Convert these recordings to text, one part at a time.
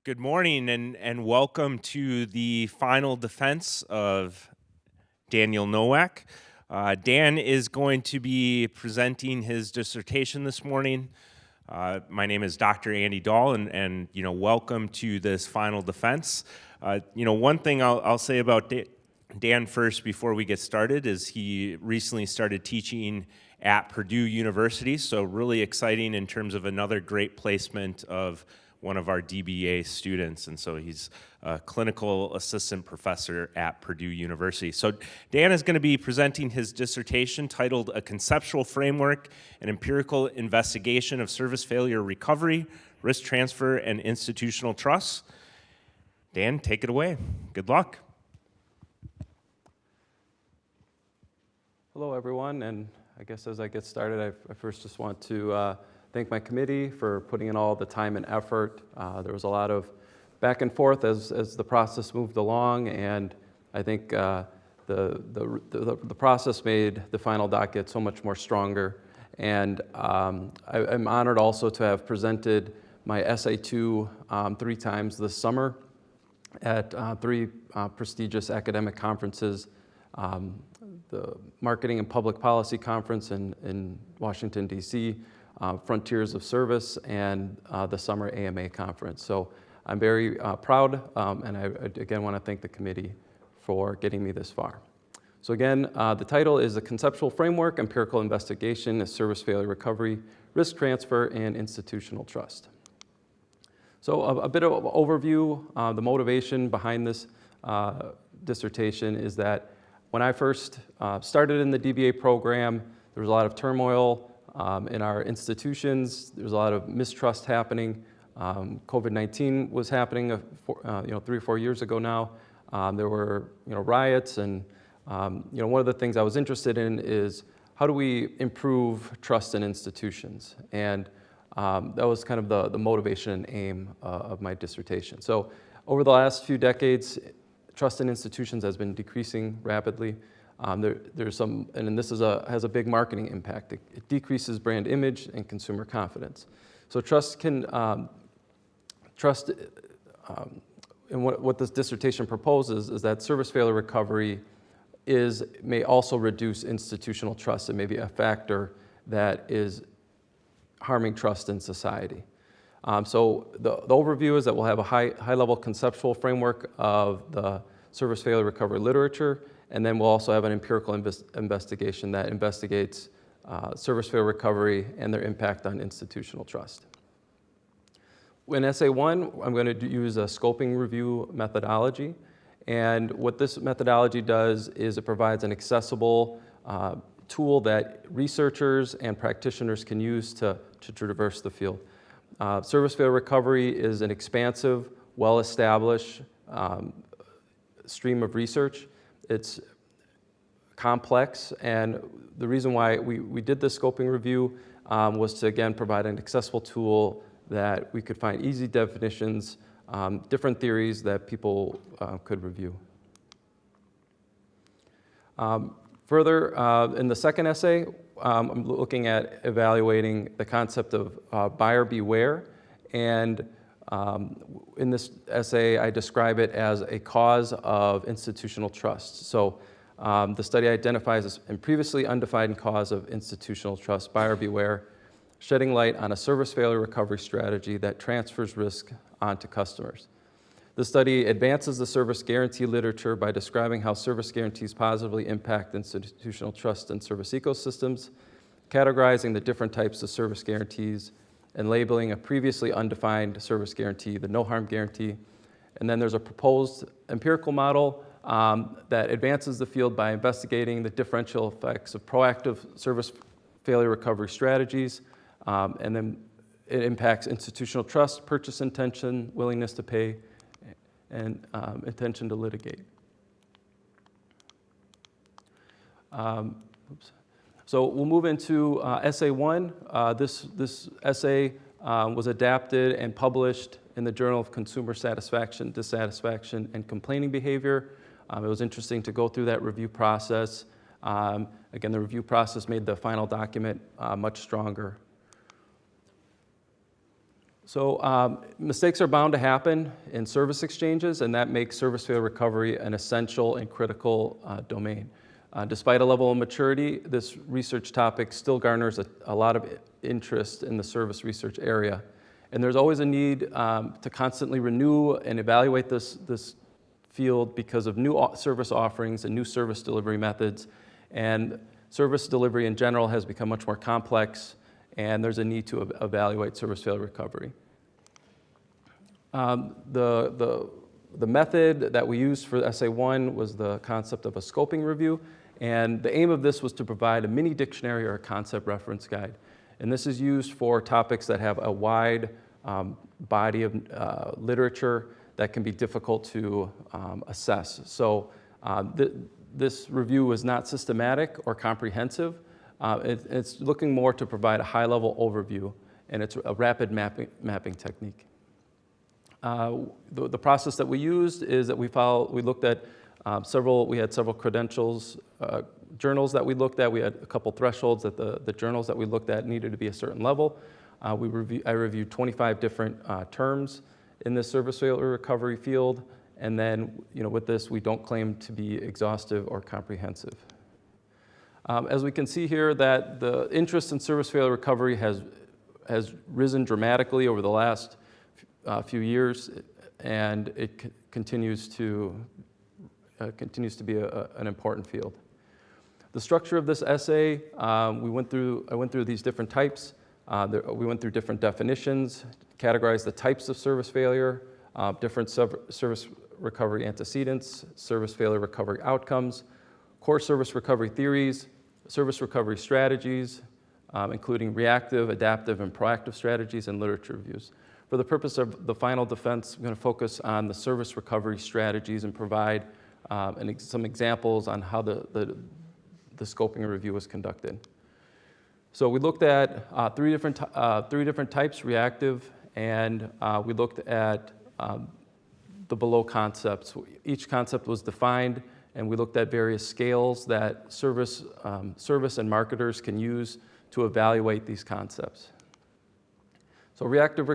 Good morning and welcome to the final defense of Daniel Nowak. Dan is going to be presenting his dissertation this morning. My name is Dr. Andy Dahl, and welcome to this final defense. One thing I'll say about Dan first before we get started is he recently started teaching at Purdue University, so really exciting in terms of another great placement of one of our DBA students, and so he's a clinical assistant professor at Purdue University. So Dan is going to be presenting his dissertation titled A Conceptual Framework, an Empirical Investigation of Service Failure Recovery, Risk Transfer, and Institutional Trust. Dan, take it away. Good luck. Hello, everyone, and I guess as I get started, I first just want to thank my committee for putting in all the time and effort. There was a lot of back and forth as the process moved along, and I think the process made the final docket so much more stronger. And I'm honored also to have presented my essay 3 times this summer at 3 prestigious academic conferences. The Marketing and Public Policy Conference in Washington, D.C., Frontiers of Service, and the Summer AMA Conference. So I'm very proud, and I again want to thank the committee for getting me this far. So again, the title is A Conceptual Framework, Empirical Investigation of Service Failure Recovery, Risk Transfer, and Institutional Trust. So a bit of an overview. The motivation behind this dissertation is that when I first started in the DBA program, there was a lot of turmoil in our institutions. There was a lot of mistrust happening. COVID-19 was happening 3 or 4 years ago now. There were riots, and one of the things I was interested in is how do we improve trust in institutions? And that was kind of the motivation and aim of my dissertation. So over the last few decades, trust in institutions has been decreasing rapidly. There's some, and this has a big marketing impact. It decreases brand image and consumer confidence. So and what this dissertation proposes is that service failure recovery may also reduce institutional trust. It may be a factor that is harming trust in society. So the overview is that we'll have a high-level conceptual framework of the service failure recovery literature, and then we'll also have an empirical investigation that investigates service failure recovery and their impact on institutional trust. In Essay 1, I'm going to use a scoping review methodology, and what this methodology does is it provides an accessible tool that researchers and practitioners can use to traverse the field. Service failure recovery is an expansive, well-established stream of research. It's complex, and the reason why we did this scoping review was to, again, provide an accessible tool that we could find easy definitions, different theories that people could review. Further, in the second essay, I'm looking at evaluating the concept of buyer beware, and in this essay, I describe it as a cause of institutional trust. So the study identifies a previously undefined cause of institutional trust, buyer beware, shedding light on a service failure recovery strategy that transfers risk onto customers. The study advances the service guarantee literature by describing how service guarantees positively impact institutional trust and service ecosystems, categorizing the different types of service guarantees, and labeling a previously undefined service guarantee, the no-harm guarantee. And then there's a proposed empirical model that advances the field by investigating the differential effects of proactive service failure recovery strategies, and then it impacts institutional trust, purchase intention, willingness to pay, and intention to litigate. So we'll move into Essay 1. This essay was adapted and published in the Journal of Consumer Satisfaction, Dissatisfaction, and Complaining Behavior. It was interesting to go through that review process. Again, the review process made the final document much stronger. So mistakes are bound to happen in service exchanges, and that makes service failure recovery an essential and critical domain. Despite a level of maturity, this research topic still garners a lot of interest in the service research area. And there's always a need to constantly renew and evaluate this field because of new service offerings and new service delivery methods. And service delivery in general has become much more complex, and there's a need to evaluate service failure recovery. The method that we used for SA1 was the concept of a scoping review, and the aim of this was to provide a mini dictionary or a concept reference guide. And this is used for topics that have a wide body of literature that can be difficult to assess. So this review was not systematic or comprehensive. It's looking more to provide a high-level overview, and it's a rapid mapping technique. The process that we used is that we looked at we had several credentials, journals that we looked at. We had a couple thresholds that the journals that we looked at needed to be a certain level. I reviewed 25 different terms in this service failure recovery field, and then with this, we don't claim to be exhaustive or comprehensive. As we can see here, that the interest in service failure recovery has risen dramatically over the last few years, and it continues to be an important field. The structure of this essay, I went through these different types. We went through different definitions, categorized the types of service failure, different service recovery antecedents, service failure recovery outcomes, core service recovery theories, service recovery strategies, including reactive, adaptive, and proactive strategies, and literature reviews. For the purpose of the final defense, I'm going to focus on the service recovery strategies and provide some examples on how the scoping review was conducted. So we looked at three different types, reactive, and we looked at the below concepts. Each concept was defined, and we looked at various scales that service and marketers can use to evaluate these concepts. So reactive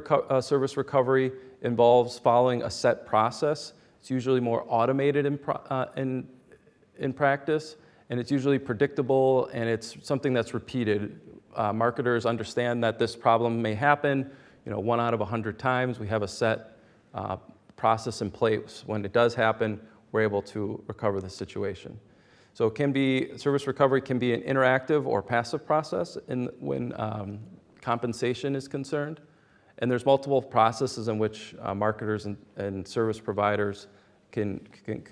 service recovery involves following a set process. It's usually more automated in practice, and it's usually predictable, and it's something that's repeated. Marketers understand that this problem may happen, 1 out of 100 times. We have a set process in place. When it does happen, we're able to recover the situation. So service recovery can be an interactive or passive process when compensation is concerned. And there's multiple processes in which marketers and service providers can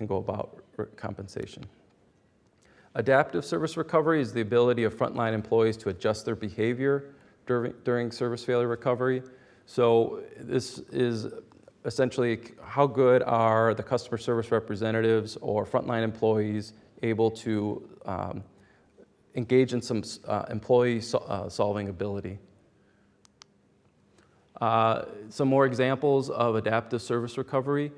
go about compensation. Adaptive service recovery is the ability of frontline employees to adjust their behavior during service failure recovery. So this is essentially how good are the customer service representatives or frontline employees able to engage in some employee solving ability. Some more examples of adaptive service recovery.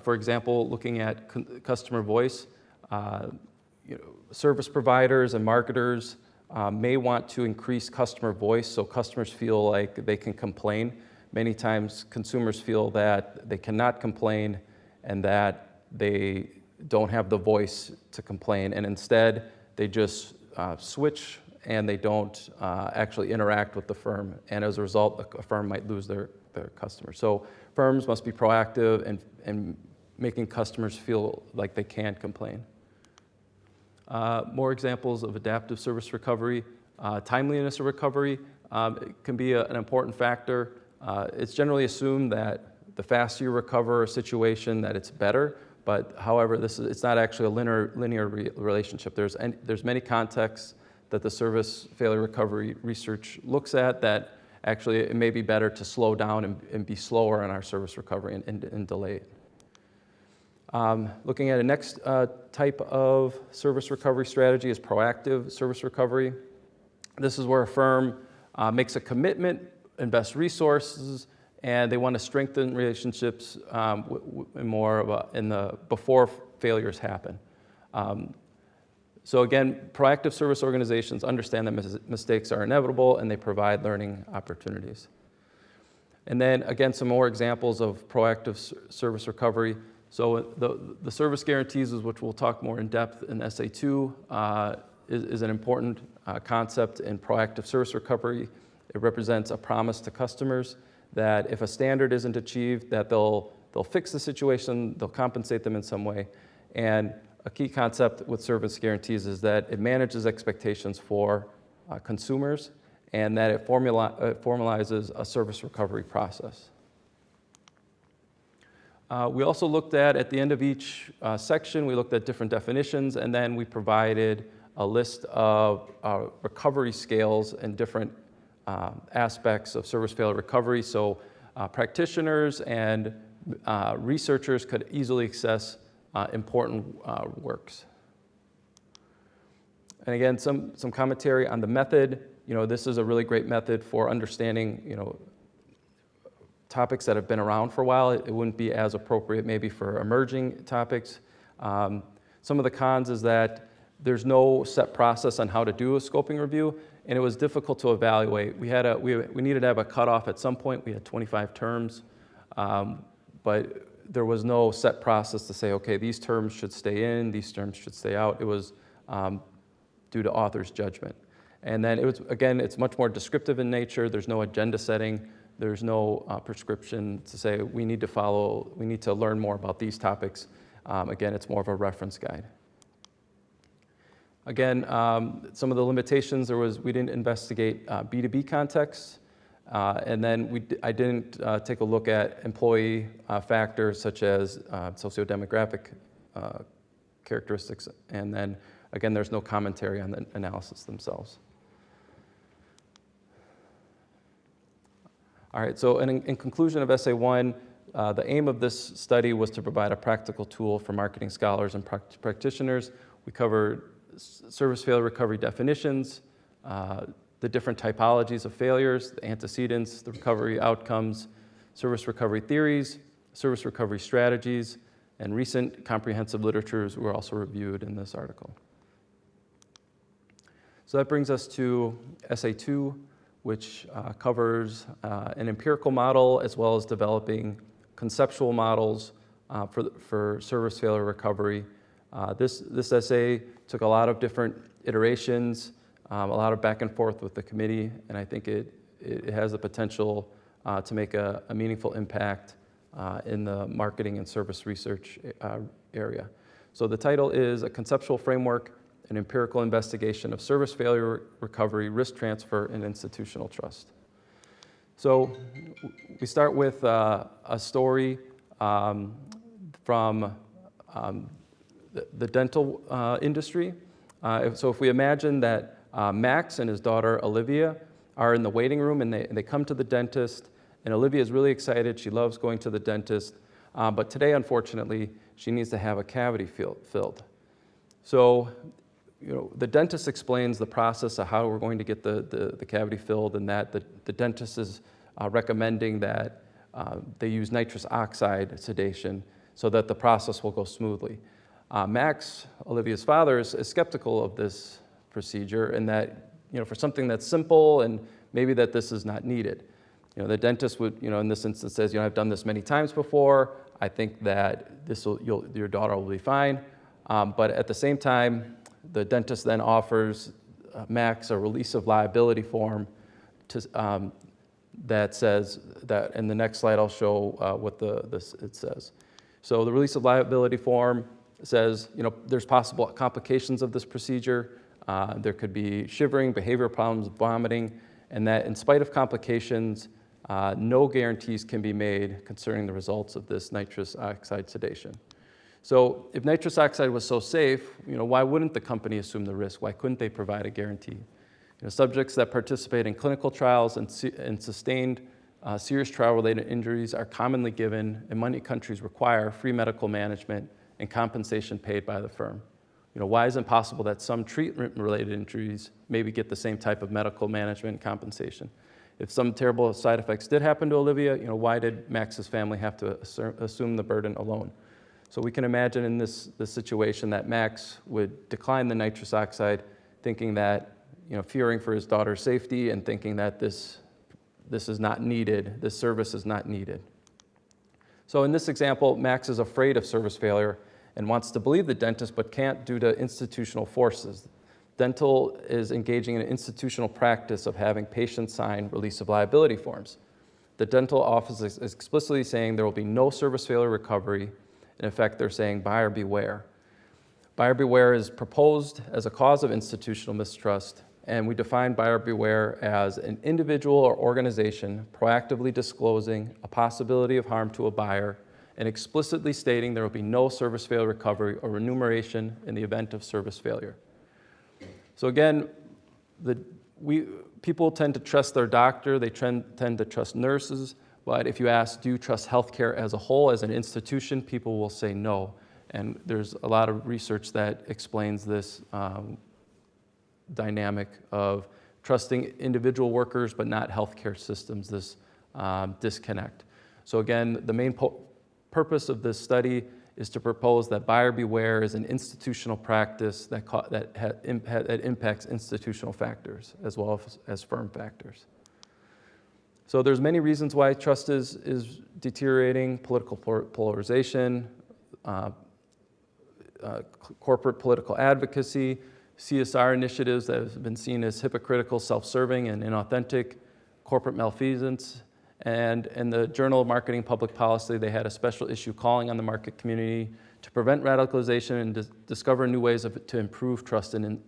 For example, looking at customer voice, service providers and marketers may want to increase customer voice so customers feel like they can complain. Many times consumers feel that they cannot complain and that they don't have the voice to complain, and instead they just switch and they don't actually interact with the firm, and as a result a firm might lose their customers. So firms must be proactive in making customers feel like they can complain. More examples of adaptive service recovery. Timeliness of recovery can be an important factor. It's generally assumed that the faster you recover a situation, that it's better. But however, it's not actually a linear relationship. There's many contexts that the service failure recovery research looks at that actually it may be better to slow down and be slower in our service recovery and delay it. Looking at a next type of service recovery strategy is proactive service recovery. This is where a firm makes a commitment, invests resources, and they want to strengthen relationships before failures happen. So again, proactive service organizations understand that mistakes are inevitable and they provide learning opportunities. And then again, some more examples of proactive service recovery. So the service guarantees, which we'll talk more in depth in SA2, is an important concept in proactive service recovery. It represents a promise to customers that if a standard isn't achieved, that they'll fix the situation, they'll compensate them in some way. And a key concept with service guarantees is that it manages expectations for consumers and that it formalizes a service recovery process. We also looked at the end of each section, we looked at different definitions, and then we provided a list of recovery scales and different aspects of service failure recovery. So practitioners and researchers could easily access important works. And again, some commentary on the method. This is a really great method for understanding, topics that have been around for a while. It wouldn't be as appropriate maybe for emerging topics. Some of the cons is that there's no set process on how to do a scoping review, and it was difficult to evaluate. We needed to have a cutoff at some point. We had 25 terms, but there was no set process to say, okay, these terms should stay in, these terms should stay out. It was due to author's judgment. And then it's much more descriptive in nature. There's no agenda setting. There's no prescription to say we need to learn more about these topics. Again, it's more of a reference guide. Again, some of the limitations, we didn't investigate B2B contexts, and then I didn't take a look at employee factors such as sociodemographic characteristics, and then again, there's no commentary on the analysis themselves. All right, so in conclusion of Essay 1, the aim of this study was to provide a practical tool for marketing scholars and practitioners. We covered service failure recovery definitions, the different typologies of failures, the antecedents, the recovery outcomes, service recovery theories, service recovery strategies, and recent comprehensive literatures were also reviewed in this article. So that brings us to Essay 2, which covers an empirical model as well as developing conceptual models for service failure recovery. This essay took a lot of different iterations, a lot of back and forth with the committee, and I think it has the potential to make a meaningful impact in the marketing and service research area. So the title is A Conceptual Framework, an Empirical Investigation of Service Failure Recovery, Risk Transfer, and Institutional Trust. So we start with a story from the dental industry. So if we imagine that Max and his daughter Olivia are in the waiting room and they come to the dentist, and Olivia is really excited. She loves going to the dentist, but today, unfortunately, she needs to have a cavity filled. So the dentist explains the process of how we're going to get the cavity filled, and that the dentist is recommending that they use nitrous oxide sedation so that the process will go smoothly. Max, Olivia's father, is skeptical of this procedure, and that for something that's simple and maybe that this is not needed. The dentist would, in this instance, says, I've done this many times before. I think that your daughter will be fine. But at the same time, the dentist then offers Max a release of liability form that says that, in the next slide I'll show what it says. So the release of liability form says, there's possible complications of this procedure. There could be shivering, behavioral problems, vomiting, and that in spite of complications, no guarantees can be made concerning the results of this nitrous oxide sedation. So if nitrous oxide was so safe, why wouldn't the company assume the risk? Why couldn't they provide a guarantee? Subjects that participate in clinical trials and sustained serious trial-related injuries are commonly given, and many countries require, free medical management and compensation paid by the firm. Why isn't it possible that some treatment-related injuries maybe get the same type of medical management and compensation? If some terrible side effects did happen to Olivia, why did Max's family have to assume the burden alone? So we can imagine in this situation that Max would decline the nitrous oxide, thinking that, fearing for his daughter's safety and thinking that this is not needed, this service is not needed. So in this example, Max is afraid of service failure and wants to believe the dentist, but can't due to institutional forces. Dental is engaging in an institutional practice of having patients sign release of liability forms. The dental office is explicitly saying there will be no service failure recovery. In effect, they're saying buyer beware. Buyer beware is proposed as a cause of institutional mistrust, and we define buyer beware as an individual or organization proactively disclosing a possibility of harm to a buyer and explicitly stating there will be no service failure recovery or remuneration in the event of service failure. So again, people tend to trust their doctor, they tend to trust nurses, but if you ask, do you trust healthcare as a whole, as an institution, people will say no. And there's a lot of research that explains this dynamic of trusting individual workers but not healthcare systems, this disconnect. So again, the main purpose of this study is to propose that buyer beware is an institutional practice that impacts institutional factors as well as firm factors. So there's many reasons why trust is deteriorating: political polarization, corporate political advocacy, CSR initiatives that have been seen as hypocritical, self-serving, and inauthentic, corporate malfeasance. And in the Journal of Marketing Public Policy, they had a special issue calling on the market community to prevent radicalization and discover new ways to improve trust in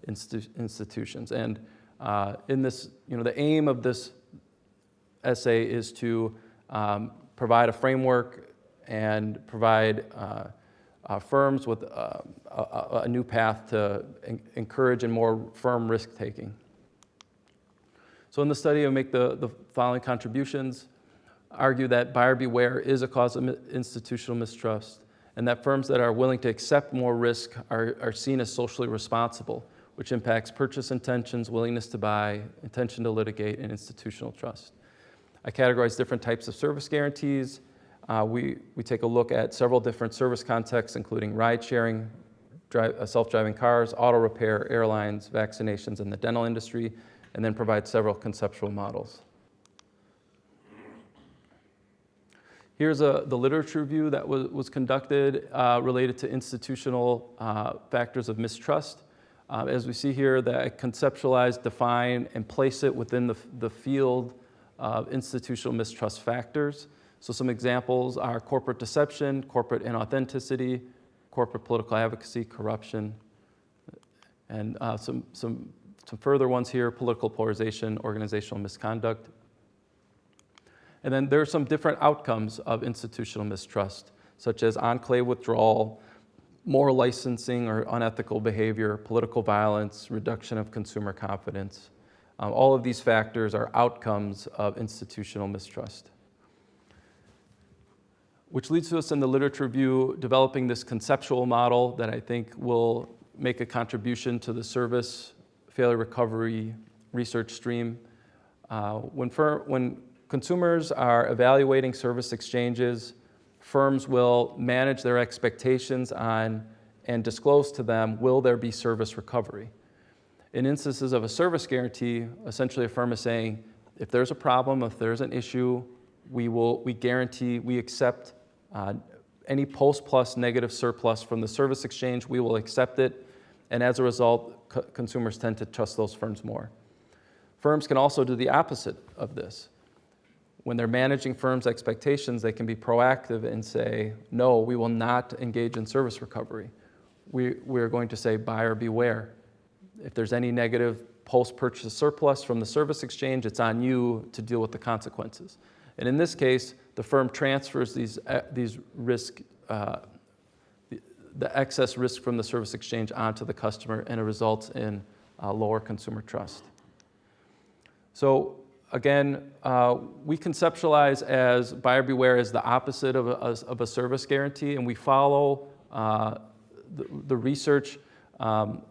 institutions. And in this, the aim of this essay is to provide a framework and provide firms with a new path to encourage and more firm risk-taking. So in the study, I make the following contributions: argue that buyer beware is a cause of institutional mistrust, and that firms that are willing to accept more risk are seen as socially responsible, which impacts purchase intentions, willingness to buy, intention to litigate, and institutional trust. I categorize different types of service guarantees. We take a look at several different service contexts, including ride sharing, self-driving cars, auto repair, airlines, vaccinations, and the dental industry, and then provide several conceptual models. Here's the literature review that was conducted related to institutional factors of mistrust. As we see here, that I conceptualize, define, and place it within the field of institutional mistrust factors. So some examples are corporate deception, corporate inauthenticity, corporate political advocacy, corruption, and some further ones here: political polarization, organizational misconduct. And then there are some different outcomes of institutional mistrust, such as enclave withdrawal, moral licensing or unethical behavior, political violence, reduction of consumer confidence. All of these factors are outcomes of institutional mistrust. Which leads to us in the literature review developing this conceptual model that I think will make a contribution to the service failure recovery research stream. When consumers are evaluating service exchanges, firms will manage their expectations on and disclose to them, will there be service recovery? In instances of a service guarantee, essentially a firm is saying, if there's a problem, if there's an issue, we guarantee, we accept any post-plus negative surplus from the service exchange, we will accept it, and as a result, consumers tend to trust those firms more. Firms can also do the opposite of this. When they're managing firms' expectations, they can be proactive and say, no, we will not engage in service recovery. We're going to say, buyer beware. If there's any negative post-purchase surplus from the service exchange, it's on you to deal with the consequences. And in this case, the firm transfers these risk, the excess risk from the service exchange onto the customer, and it results in lower consumer trust. So again, we conceptualize as buyer beware as the opposite of a service guarantee, and we follow the research on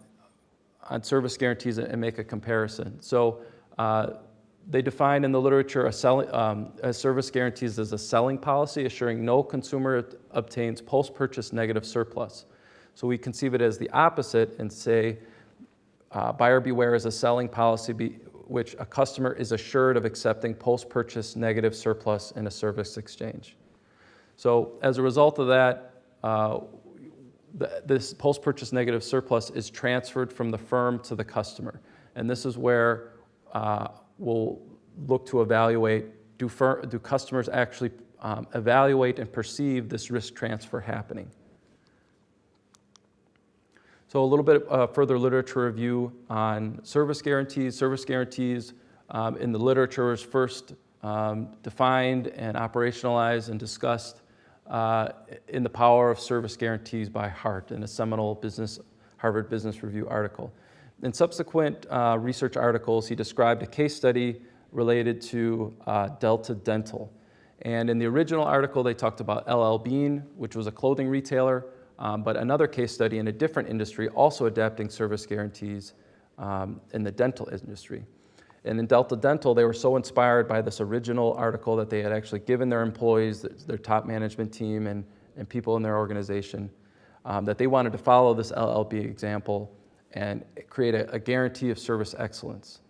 service guarantees and make a comparison. So they define in the literature service guarantees as a selling policy, assuring no consumer obtains post-purchase negative surplus. So we conceive it as the opposite and say buyer beware is a selling policy which a customer is assured of accepting post-purchase negative surplus in a service exchange. So as a result of that, this post-purchase negative surplus is transferred from the firm to the customer. And this is where we'll look to evaluate, do customers actually evaluate and perceive this risk transfer happening? So a little bit further literature review on service guarantees. Service guarantees in the literature was first defined and operationalized and discussed in The Power of Service Guarantees by Hart in a seminal Harvard Business Review article. In subsequent research articles, he described a case study related to Delta Dental. And in the original article, they talked about LL Bean, which was a clothing retailer, but another case study in a different industry also adapting service guarantees in the dental industry. And in Delta Dental, they were so inspired by this original article that they had actually given their employees, their top management team and people in their organization, that they wanted to follow this LLB example and create a guarantee of service excellence.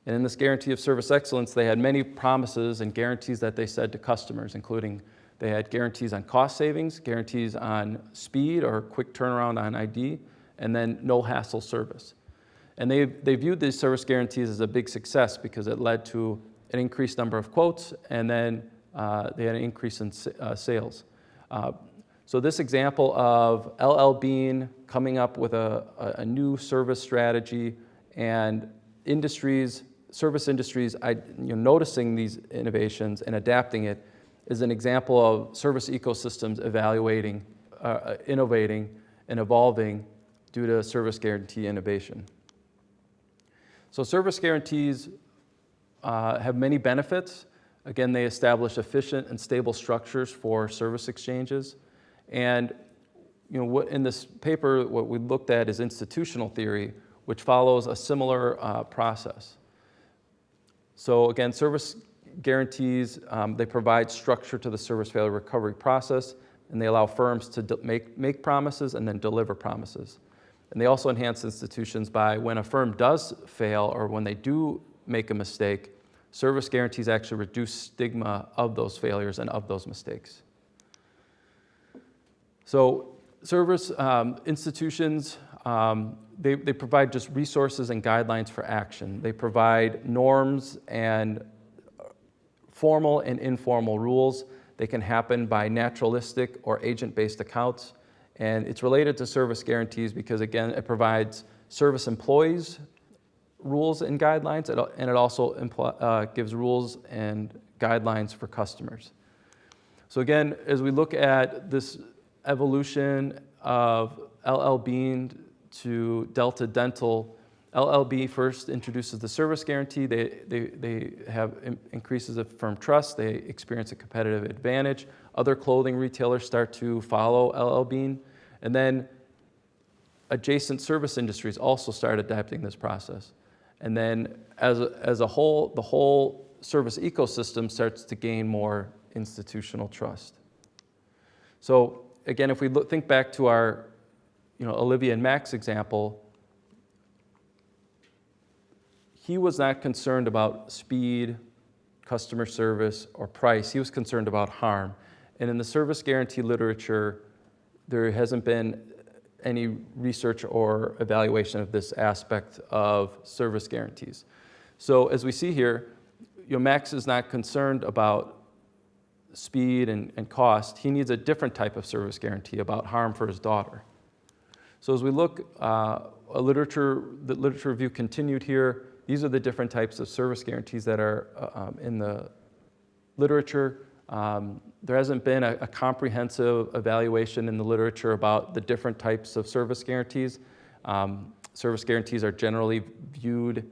And in this guarantee of service excellence, they had many promises and guarantees that they said to customers, including they had guarantees on cost savings, guarantees on speed or quick turnaround on ID, and then no hassle service. And they viewed these service guarantees as a big success because it led to an increased number of quotes, and then they had an increase in sales. So this example of LL Bean coming up with a new service strategy and service industries noticing these innovations and adapting it is an example of service ecosystems evaluating, innovating, and evolving due to service guarantee innovation. So service guarantees have many benefits. Again, they establish efficient and stable structures for service exchanges. And in this paper, what we looked at is institutional theory, which follows a similar process. So again, service guarantees, they provide structure to the service failure recovery process, and they allow firms to make promises and then deliver promises. And they also enhance institutions by when a firm does fail or when they do make a mistake, service guarantees actually reduce stigma of those failures and of those mistakes. So service institutions, they provide just resources and guidelines for action. They provide norms and formal and informal rules. They can happen by naturalistic or agent-based accounts. And it's related to service guarantees because, again, it provides service employees rules and guidelines, and it also gives rules and guidelines for customers. So again, as we look at this evolution of LL Bean to Delta Dental, LLB first introduces the service guarantee. They have increases of firm trust. They experience a competitive advantage. Other clothing retailers start to follow LL Bean. And then adjacent service industries also start adapting this process. And then as a whole, the whole service ecosystem starts to gain more institutional trust. So again, if we think back to our Olivia and Max example, he was not concerned about speed, customer service, or price. He was concerned about harm. And in the service guarantee literature, there hasn't been any research or evaluation of this aspect of service guarantees. So as we see here, Max is not concerned about speed and cost. He needs a different type of service guarantee about harm for his daughter. So as we look, the literature review continued here. These are the different types of service guarantees that are in the literature. There hasn't been a comprehensive evaluation in the literature about the different types of service guarantees. Service guarantees are generally viewed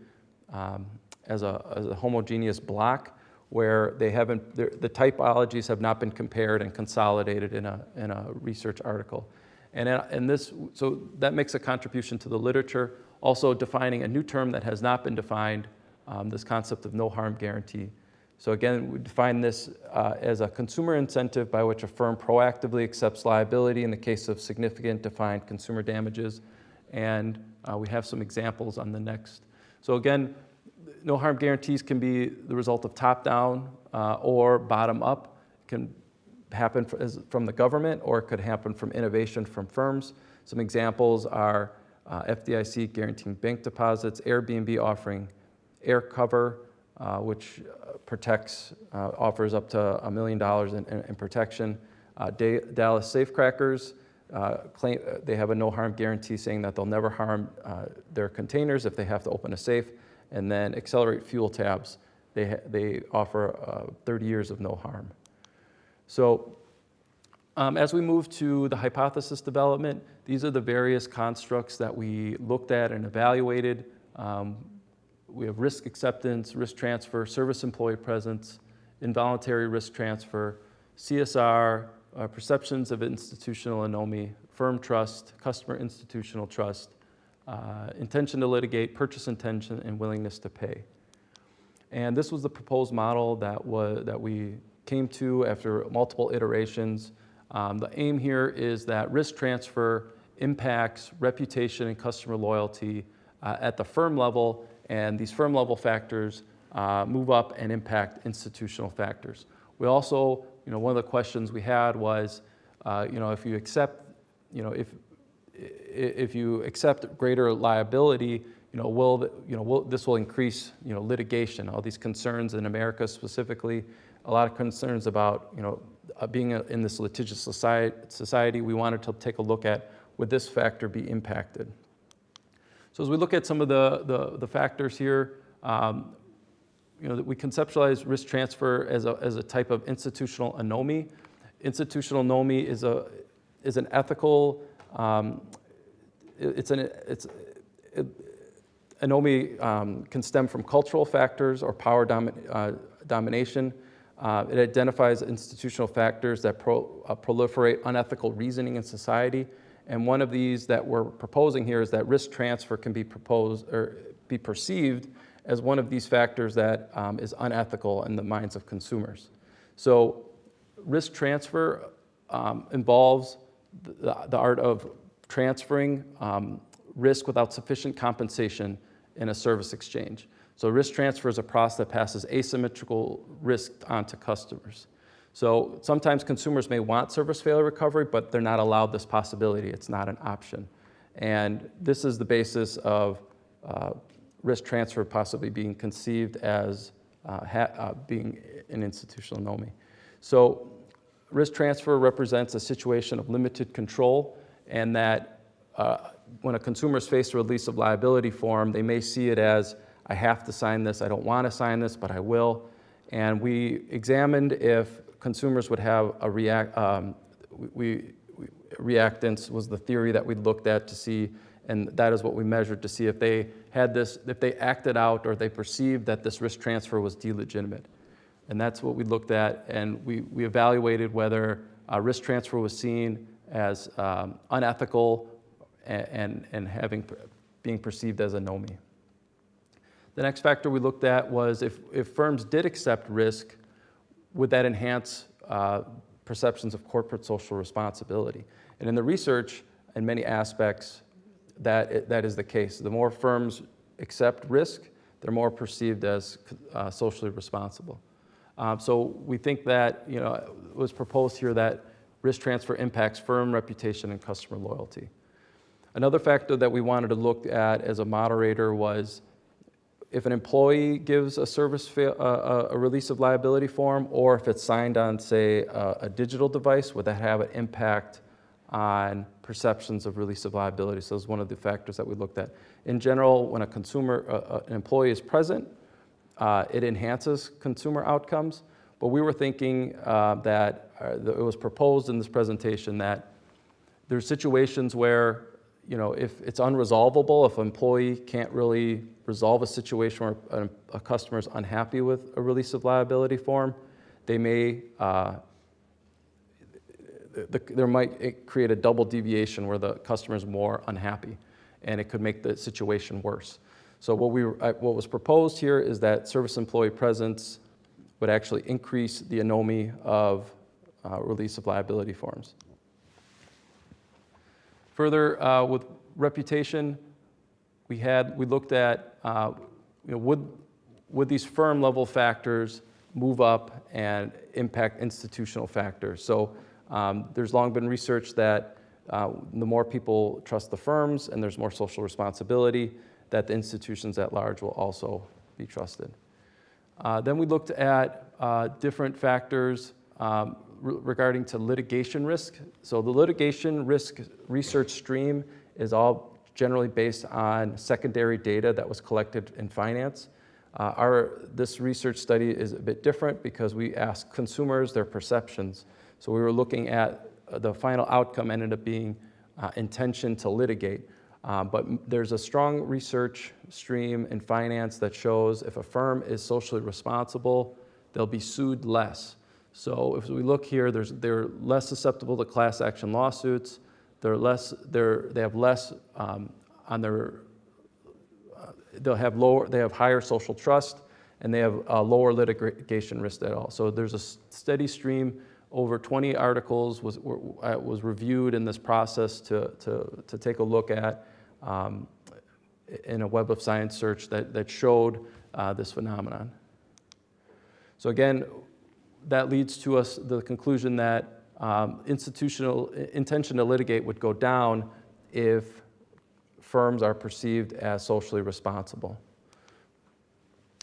as a homogeneous block where the typologies have not been compared and consolidated in a research article. So that makes a contribution to the literature, also defining a new term that has not been defined, this concept of no harm guarantee. So again, we define this as a consumer incentive by which a firm proactively accepts liability in the case of significant defined consumer damages. And we have some examples on the next. So again, no harm guarantees can be the result of top-down or bottom-up. It can happen from the government, or it could happen from innovation from firms. Some examples are FDIC guaranteeing bank deposits, Airbnb offering air cover, which protects, offers up to $1 million in protection. Dallas Safecrackers claim they have a no harm guarantee, saying that they'll never harm their containers if they have to open a safe. And then Accelerate Fuel Tabs, they offer 30 years of no harm. So as we move to the hypothesis development, these are the various constructs that we looked at and evaluated. We have risk acceptance, risk transfer, service employee presence, involuntary risk transfer, CSR, perceptions of institutional anomie, firm trust, customer institutional trust, intention to litigate, purchase intention, and willingness to pay. And this was the proposed model that we came to after multiple iterations. The aim here is that risk transfer impacts reputation and customer loyalty at the firm level, and these firm level factors move up and impact institutional factors. We also, one of the questions we had was, if you accept, if you accept greater liability, this will increase, litigation. All these concerns in America specifically, a lot of concerns about, being in this litigious society. We wanted to take a look at, would this factor be impacted? So as we look at some of the factors here, we conceptualize risk transfer as a type of institutional anomie. Institutional anomie is an ethical, anomie can stem from cultural factors or power domination. It identifies institutional factors that proliferate unethical reasoning in society. And one of these that we're proposing here is that risk transfer can be proposed or be perceived as one of these factors that is unethical in the minds of consumers. So risk transfer involves the art of transferring risk without sufficient compensation in a service exchange. So risk transfer is a process that passes asymmetrical risk onto customers. So sometimes consumers may want service failure recovery, but they're not allowed this possibility. It's not an option. And this is the basis of risk transfer possibly being conceived as being an institutional anomie. So risk transfer represents a situation of limited control, and that when a consumer is faced with a release of liability form, they may see it as, I have to sign this, I don't want to sign this, but I will. And we examined if consumers would have a reactance was the theory that we looked at to see, and that is what we measured to see if they had this, if they acted out or they perceived that this risk transfer was delegitimate. And that's what we looked at, and we evaluated whether risk transfer was seen as unethical and being perceived as anomie. The next factor we looked at was if firms did accept risk, would that enhance perceptions of corporate social responsibility? And in the research, in many aspects, that is the case. The more firms accept risk, they're more perceived as socially responsible. So we think that it was proposed here that risk transfer impacts firm reputation and customer loyalty. Another factor that we wanted to look at as a moderator was if an employee gives a release of liability form, or if it's signed on, say, a digital device, would that have an impact on perceptions of release of liability? So that's one of the factors that we looked at. In general, when an employee is present, it enhances consumer outcomes. But we were thinking that it was proposed in this presentation that there's situations where, if it's unresolvable, if an employee can't really resolve a situation where a customer is unhappy with a release of liability form, they may, there might create a double deviation where the customer is more unhappy, and it could make the situation worse. So what was proposed here is that service employee presence would actually increase the anomie of release of liability forms. Further, with reputation, we looked at would would these firm level factors move up and impact institutional factors? So there's long been research that the more people trust the firms and there's more social responsibility, that the institutions at large will also be trusted. Then we looked at different factors regarding to litigation risk. So the litigation risk research stream is all generally based on secondary data that was collected in finance. This research study is a bit different because we asked consumers their perceptions. So we were looking at the final outcome ended up being intention to litigate. But there's a strong research stream in finance that shows if a firm is socially responsible, they'll be sued less. So if we look here, they're less susceptible to class action lawsuits. They have less on their. They have higher social trust, and they have lower litigation risk at all. So there's a steady stream. Over 20 articles was reviewed in this process to take a look at in a Web of Science search that showed this phenomenon. So again, that leads to us the conclusion that institutional intention to litigate would go down if firms are perceived as socially responsible.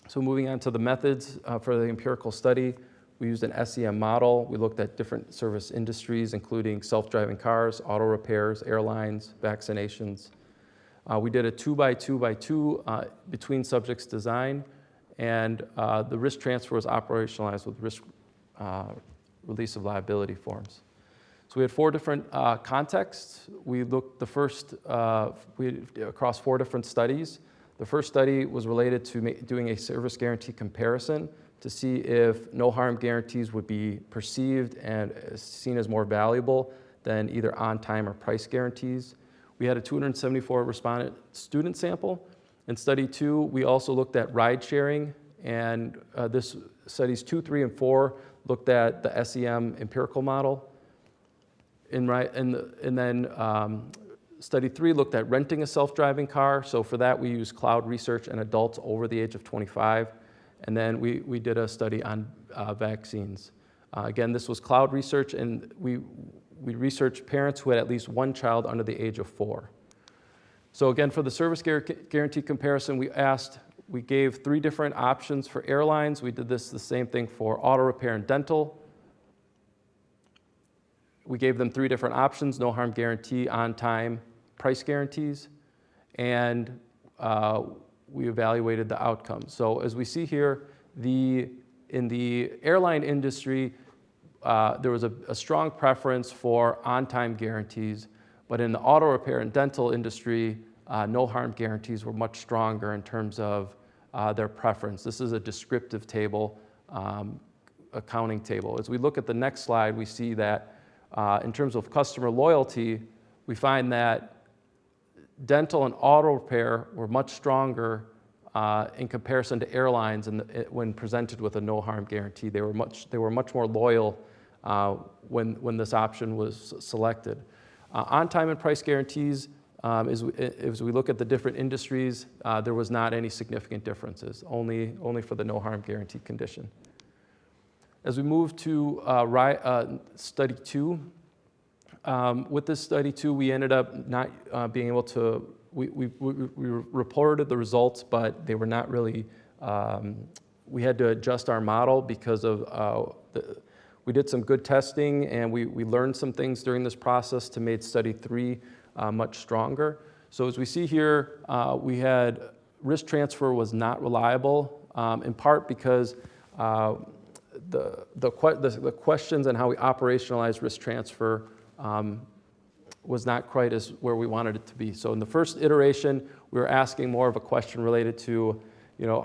So moving on to the methods for the empirical study, we used an SEM model. We looked at different service industries, including self-driving cars, auto repairs, airlines, vaccinations. We did a 2x2x2 between subjects design, and the risk transfer was operationalized with risk release of liability forms. So we had 4 different contexts. We looked across 4 different studies. The first study was related to doing a service guarantee comparison to see if no harm guarantees would be perceived and seen as more valuable than either on-time or price guarantees. We had a 274 respondent student sample. In study 2, we also looked at ride sharing, and this studies 2, 3, and 4 looked at the SEM empirical model. And then study 3 looked at renting a self-driving car. So for that, we used cloud research in adults over the age of 25. And then we did a study on vaccines. Again, this was cloud research, and we researched parents who had at least one child under the age of 4. So again, for the service guarantee comparison, we gave 3 different options for airlines. We did the same thing for auto repair and dental. We gave them 3 different options: no harm guarantee, on time, price guarantees, and we evaluated the outcomes. So as we see here, in the airline industry, there was a strong preference for on-time guarantees, but in the auto repair and dental industry, no harm guarantees were much stronger in terms of their preference. This is a descriptive table, accounting table. As we look at the next slide, we see that in terms of customer loyalty, we find that dental and auto repair were much stronger in comparison to airlines when presented with a no harm guarantee. They were much more loyal when this option was selected. On time and price guarantees, as we look at the different industries, there was not any significant differences, only for the no harm guarantee condition. As we move to study 2, with this study 2, we ended up not being able to, we reported the results, but they were not really, we had to adjust our model because of, we did some good testing, and we learned some things during this process to make study 3 much stronger. So as we see here, we had risk transfer was not reliable, in part because the questions and how we operationalize risk transfer was not quite as where we wanted it to be. So in the first iteration, we were asking more of a question related to,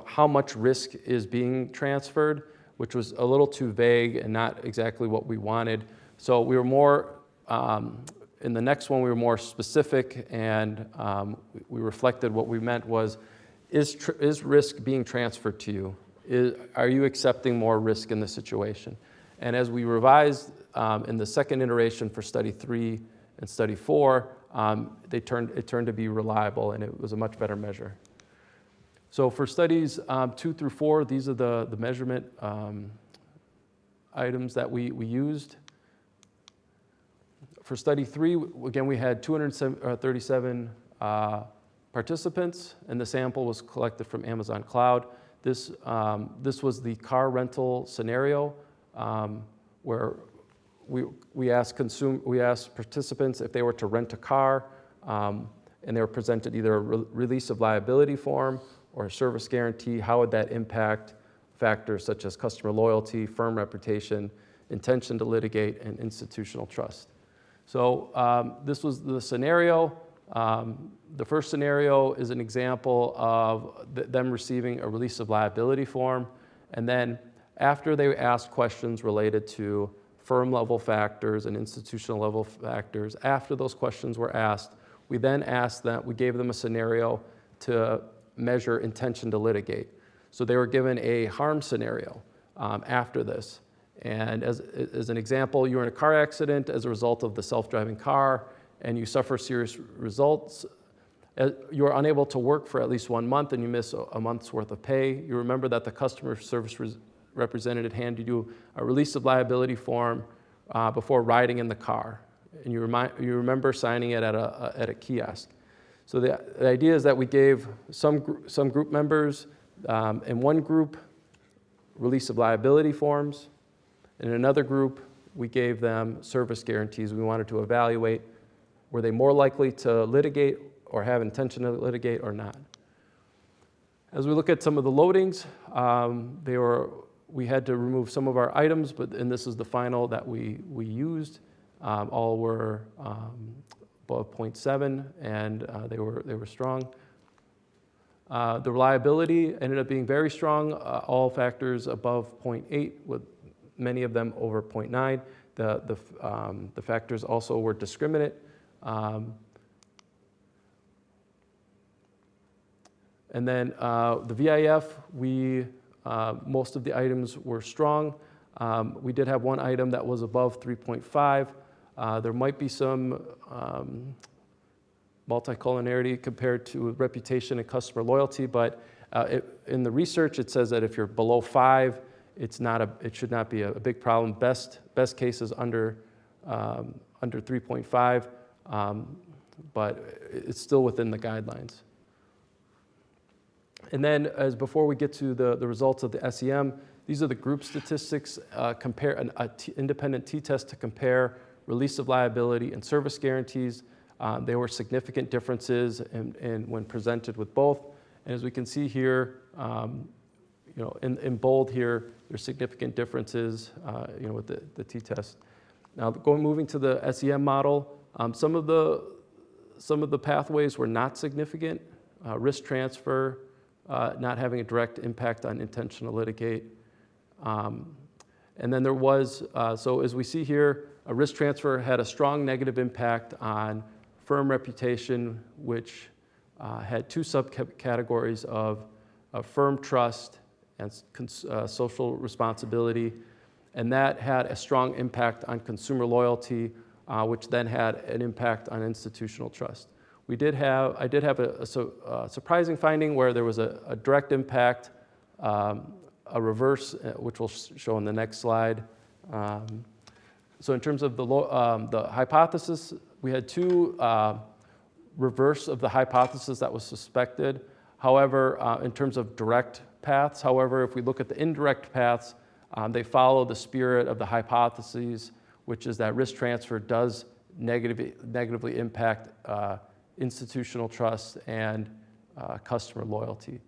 how much risk is being transferred, which was a little too vague and not exactly what we wanted. So we were more, in the next one, we were more specific, and we reflected what we meant was, is risk being transferred to you? Are you accepting more risk in this situation? And as we revised in the second iteration for study 3 and study 4, it turned to be reliable, and it was a much better measure. So for studies 2 through 4, these are the measurement items that we used. For study 3, again, we had 237 participants, and the sample was collected from Amazon Cloud. This was the car rental scenario where we asked participants if they were to rent a car, and they were presented either a release of liability form or a service guarantee. How would that impact factors such as customer loyalty, firm reputation, intention to litigate, and institutional trust? So this was the scenario. The first scenario is an example of them receiving a release of liability form, and then after they asked questions related to firm level factors and institutional level factors, after those questions were asked, we then gave them a scenario to measure intention to litigate. So they were given a harm scenario after this. And as an example, you were in a car accident as a result of the self-driving car, and you suffer serious results. You are unable to work for at least 1 month, and you miss a month's worth of pay. You remember that the customer service representative handed you a release of liability form before riding in the car, and you remember signing it at a kiosk. So the idea is that we gave some group members in one group release of liability forms. In another group, we gave them service guarantees. We wanted to evaluate, were they more likely to litigate or have intention to litigate or not? As we look at some of the loadings, we had to remove some of our items, and this is the final that we used. All were above 0.7, and they were strong. The reliability ended up being very strong, all factors above 0.8, with many of them over 0.9. The factors also were discriminate. And then the VIF, most of the items were strong. We did have one item that was above 3.5. There might be some multicollinearity compared to reputation and customer loyalty, but in the research it says that if you're below 5, it should not be a big problem. Best case is under 3.5, but it's still within the guidelines. And then, as before we get to the results of the SEM, these are the group statistics. Compare an independent t-test to compare release of liability and service guarantees. There were significant differences when presented with both. And as we can see here, in bold here, there's significant differences, with the t-test. Now, moving to the SEM model, some of the pathways were not significant. Risk transfer, not having a direct impact on intention to litigate. And then there was, so as we see here, a risk transfer had a strong negative impact on firm reputation, which had two subcategories of firm trust and social responsibility. And that had a strong impact on consumer loyalty, which then had an impact on institutional trust. I did have a surprising finding where there was a direct impact, a reverse, which we'll show on the next slide. So in terms of the hypothesis, we had two reverse of the hypothesis that was suspected. However, in terms of direct paths, however, if we look at the indirect paths, they follow the spirit of the hypotheses, which is that risk transfer does negatively impact institutional trust and customer loyalty.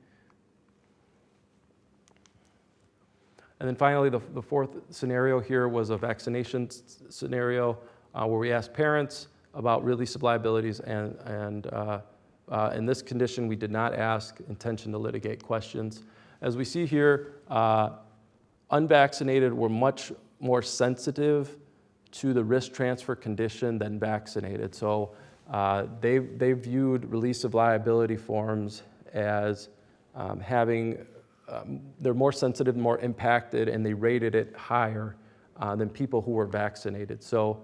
And then finally, the fourth scenario here was a vaccination scenario where we asked parents about release of liabilities, and in this condition, we did not ask intention to litigate questions. As we see here, unvaccinated were much more sensitive to the risk transfer condition than vaccinated. So they viewed release of liability forms as they're more sensitive, more impacted, and they rated it higher than people who were vaccinated. So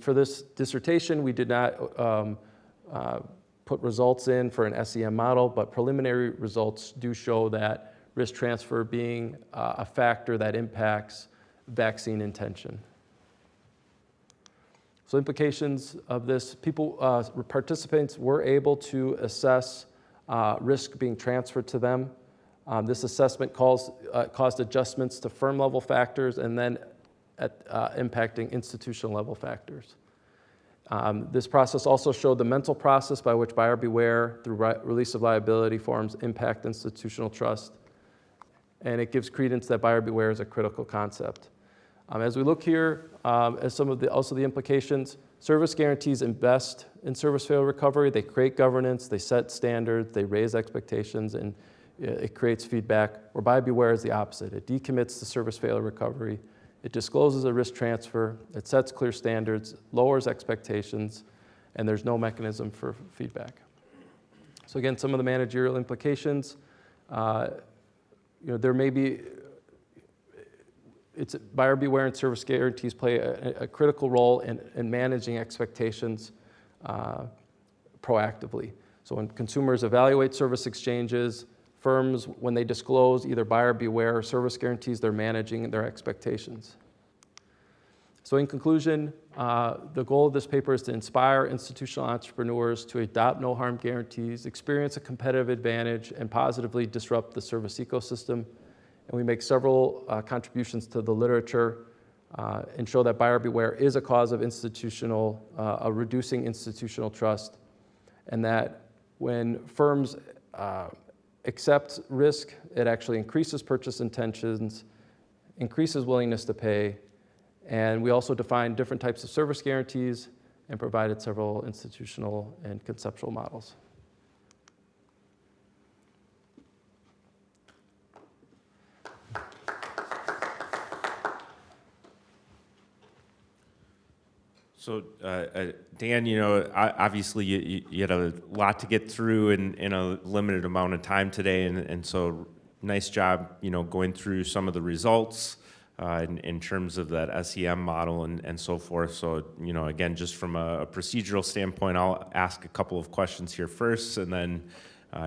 for this dissertation, we did not put results in for an SEM model, but preliminary results do show that risk transfer being a factor that impacts vaccine intention. So implications of this, participants were able to assess risk being transferred to them. This assessment caused adjustments to firm level factors and then impacting institutional level factors. This process also showed the mental process by which buyer beware through release of liability forms impact institutional trust. And it gives credence that buyer beware is a critical concept. As we look here, as some of the implications, service guarantees invest in service failure recovery. They create governance, they set standards, they raise expectations, and it creates feedback. Where buyer beware is the opposite. It decommits to service failure recovery. It discloses a risk transfer. It sets clear standards, lowers expectations, and there's no mechanism for feedback. So again, some of the managerial implications. There may be. Buyer beware and service guarantees play a critical role in managing expectations proactively. So when consumers evaluate service exchanges, firms, when they disclose either buyer beware or service guarantees, they're managing their expectations. So in conclusion, the goal of this paper is to inspire institutional entrepreneurs to adopt no-harm guarantees, experience a competitive advantage, and positively disrupt the service ecosystem. And we make several contributions to the literature and show that buyer beware is a cause of reducing institutional trust, and that when firms accept risk, it actually increases purchase intentions, increases willingness to pay, and we also define different types of service guarantees and provided several institutional and conceptual models. So, Dan, obviously you had a lot to get through in a limited amount of time today, and so nice job, going through some of the results in terms of that SEM model and so forth. So, again, just from a procedural standpoint, I'll ask a couple of questions here first, and then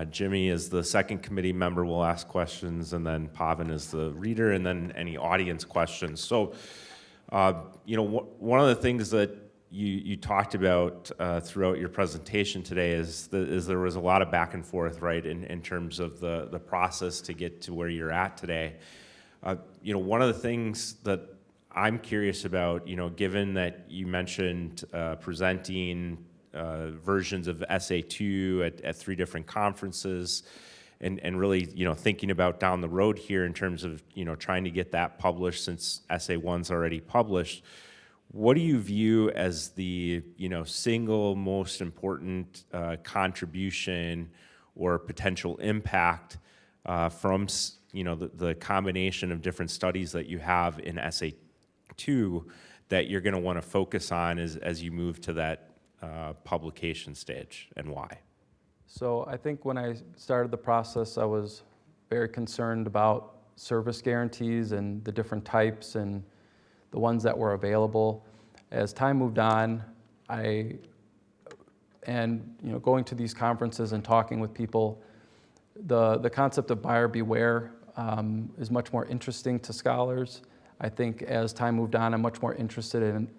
Jimmy, as the second committee member, will ask questions, and then Pavan is the reader, and then any audience questions. So, one of the things that you talked about throughout your presentation today is there was a lot of back and forth, right, in terms of the process to get to where you're at today. One of the things that I'm curious about, given that you mentioned presenting versions of SA2 at 3 different conferences, and really, thinking about down the road here in terms of, trying to get that published since SA1's already published. What do you view as the, single most important contribution or potential impact from, the combination of different studies that you have in SA2 that you're going to want to focus on as you move to that publication stage, and why? So I think when I started the process, I was very concerned about service guarantees and the different types and the ones that were available. As time moved on, going to these conferences and talking with people, the concept of buyer beware is much more interesting to scholars. I think as time moved on, I'm much more interested in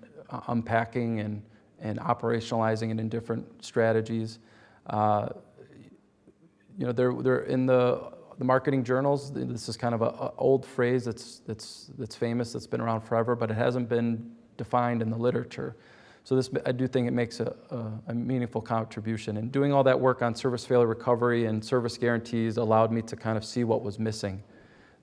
unpacking and operationalizing it in different strategies. They're in the marketing journals. This is kind of an old phrase that's famous, that's been around forever, but it hasn't been defined in the literature. So I do think it makes a meaningful contribution. And doing all that work on service failure recovery and service guarantees allowed me to kind of see what was missing.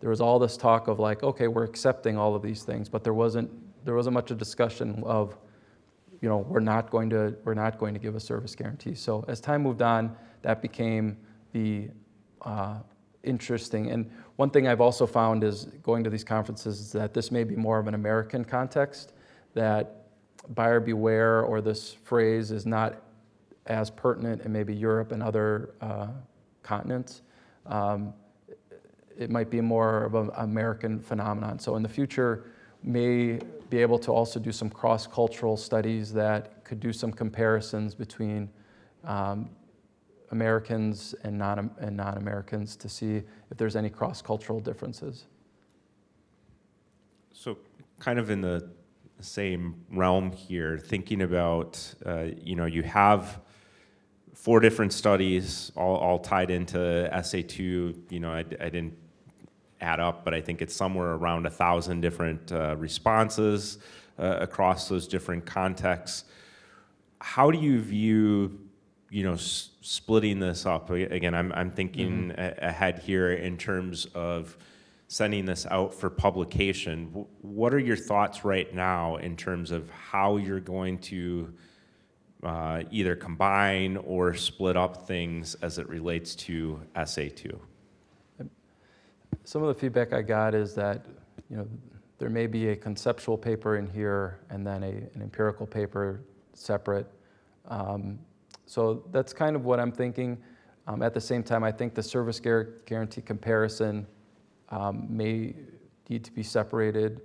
There was all this talk of like, okay, we're accepting all of these things, but there wasn't much of discussion of, we're not going to give a service guarantee. So as time moved on, that became the interesting. And one thing I've also found is going to these conferences is that this may be more of an American context, that buyer beware or this phrase is not as pertinent in maybe Europe and other continents. It might be more of an American phenomenon. So in the future, may be able to also do some cross-cultural studies that could do some comparisons between Americans and non-Americans to see if there's any cross-cultural differences. So kind of in the same realm here, thinking about, you have 4 different studies all tied into SA2. I didn't add up, but I think it's somewhere around 1,000 different responses across those different contexts. How do you view, splitting this up? Again, I'm thinking ahead here in terms of sending this out for publication. What are your thoughts right now in terms of how you're going to either combine or split up things as it relates to SA2? Some of the feedback I got is that, there may be a conceptual paper in here and then an empirical paper separate. So that's kind of what I'm thinking. At the same time, I think the service guarantee comparison may need to be separated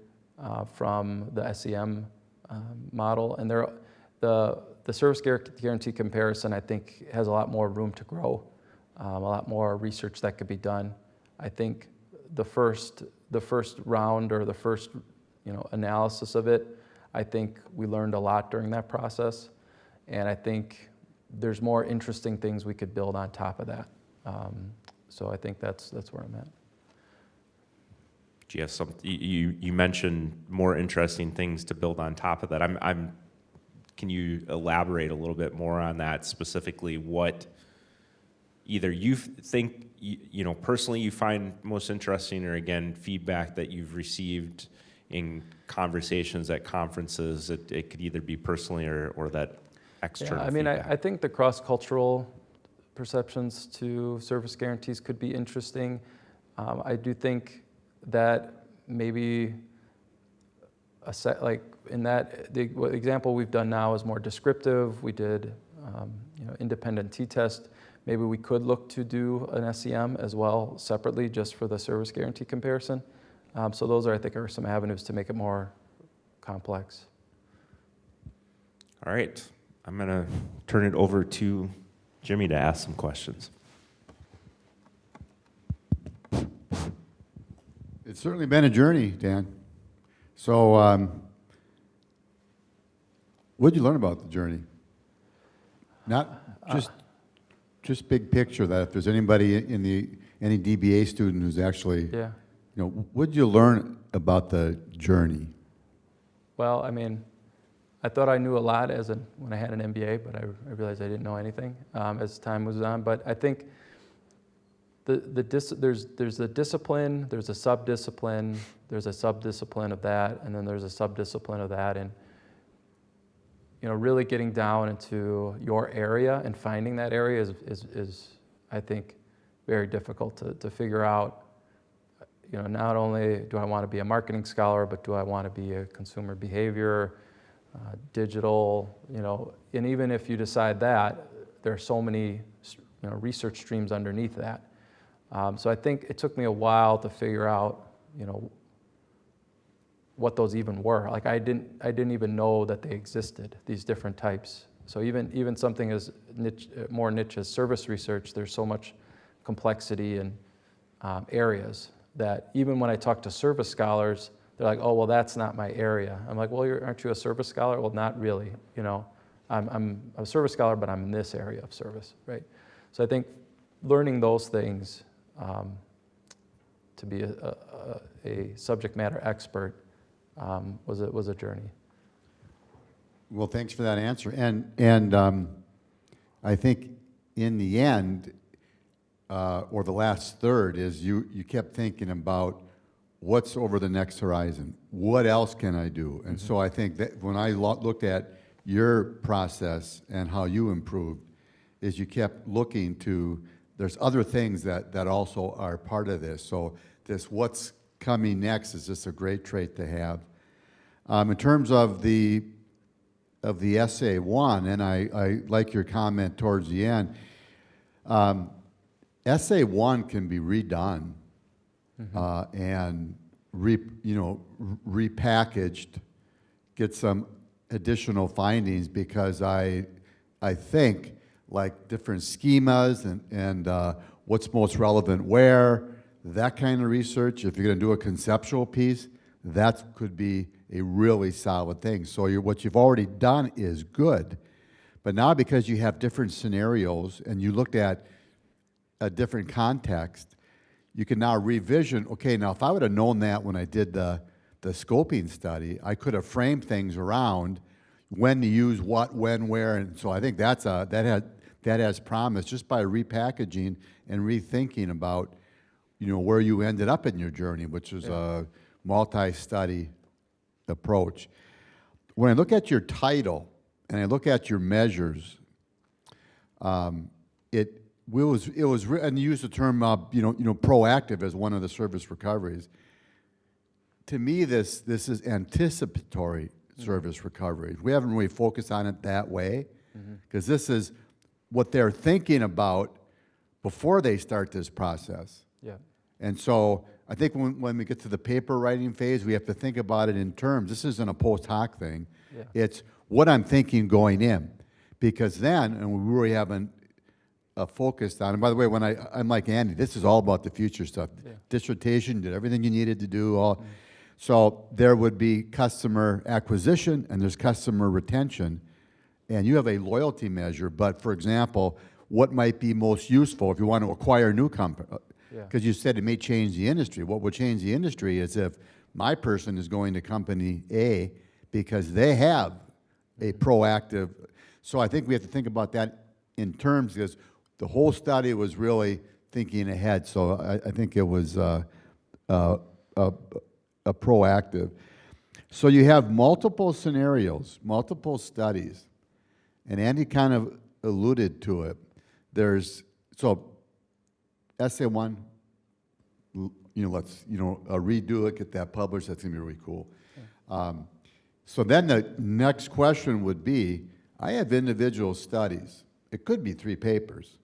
from the SEM model. And the service guarantee comparison, I think, has a lot more room to grow, a lot more research that could be done. I think the first round or the first analysis of it, I think we learned a lot during that process, and I think there's more interesting things we could build on top of that. So I think that's where I'm at. Do you have some? You mentioned more interesting things to build on top of that. Can you elaborate a little bit more on that, specifically what either you think, personally you find most interesting, or again, feedback that you've received in conversations at conferences? It could either be personally or that external feedback. I think the cross-cultural perceptions to service guarantees could be interesting. I do think that maybe the example we've done now is more descriptive. We did independent t-test. Maybe we could look to do an SEM as well separately, just for the service guarantee comparison. So those I think are some avenues to make it more complex. All right, I'm going to turn it over to Jimmy to ask some questions. It's certainly been a journey, Dan. So what did you learn about the journey? Not just big picture, that if there's anybody any DBA student who's actually, what did you learn about the journey? Well, I thought I knew a lot when I had an MBA, but I realized I didn't know anything as time was on. But I think there's a discipline, there's a sub-discipline, there's a sub-discipline of that, and then there's a sub-discipline of that, and really getting down into your area and finding that area is I think very difficult to figure out. Not only do I want to be a marketing scholar, but do I want to be a consumer behavior, digital, and even if you decide that, there are so many research streams underneath that. So I think it took me a while to figure out, what those even were. Like I didn't even know that they existed, these different types. So even something as more niche as service research, there's so much complexity and areas that even when I talk to service scholars, they're like, oh, well, that's not my area. I'm like, well, aren't you a service scholar? Well, not really. I'm a service scholar, but I'm in this area of service, right? So I think learning those things to be a subject matter expert was a journey. Well, thanks for that answer. And I think in the end, or the last third, is you kept thinking about what's over the next horizon. What else can I do? And so I think that when I looked at your process and how you improved, is you kept looking to, there's other things that also are part of this. So this what's coming next is just a great trait to have. In terms of the essay one, and I like your comment towards the end, essay one can be redone and repackaged, get some additional findings, because I think like different schemas and what's most relevant where, that kind of research. If you're going to do a conceptual piece, that could be a really solid thing. So what you've already done is good. But now because you have different scenarios and you looked at a different context, you can now revision, okay, now if I would have known that when I did the scoping study, I could have framed things around when to use what, when, where, and so I think that has promise just by repackaging and rethinking about, where you ended up in your journey, which is a multi-study approach. When I look at your title and I look at your measures, and you use the term, proactive as one of the service recoveries. To me, this is anticipatory service recovery. We haven't really focused on it that way, because this is what they're thinking about before they start this process. Yeah. And so I think when we get to the paper writing phase, we have to think about it in terms. This isn't a post hoc thing. Yeah. It's what I'm thinking going in. Because then, and we really haven't focused on, and by the way, I'm like Andy, this is all about the future stuff. Yeah. Dissertation, did everything you needed to do. So there would be customer acquisition and there's customer retention. And you have a loyalty measure, but for example, what might be most useful if you want to acquire a new company? Because you said it may change the industry. What would change the industry is if my person is going to company A because they have a proactive. So I think we have to think about that in terms, because the whole study was really thinking ahead. So I think it was a proactive. So you have multiple scenarios, multiple studies, and Andy kind of alluded to it. So essay one, let's redo it, get that published. That's gonna be really cool. So then the next question would be, I have individual studies. It could be 3 papers,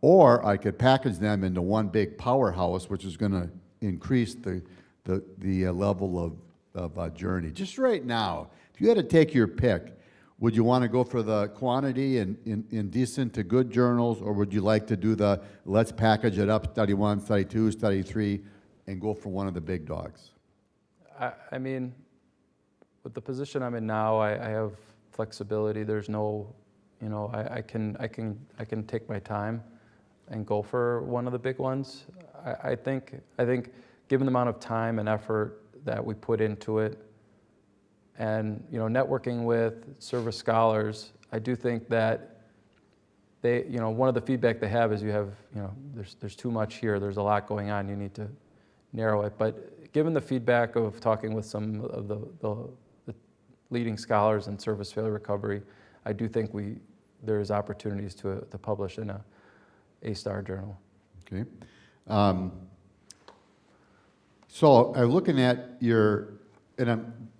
or I could package them into one big powerhouse, which is going to increase the level of journey. Just right now, if you had to take your pick, would you want to go for the quantity in decent to good journals, or would you like to do the let's package it up, study 1, study 2, study 3, and go for one of the big dogs? I mean, with the position I'm in now, I have flexibility. There's no, I can take my time and go for one of the big ones. I think given the amount of time and effort that we put into it, and networking with service scholars, I do think that they, one of the feedback they have is there's too much here, there's a lot going on, you need to narrow it. But given the feedback of talking with some of the leading scholars in service failure recovery, I do think there's opportunities to publish in a A-star journal. Okay. So I'm looking at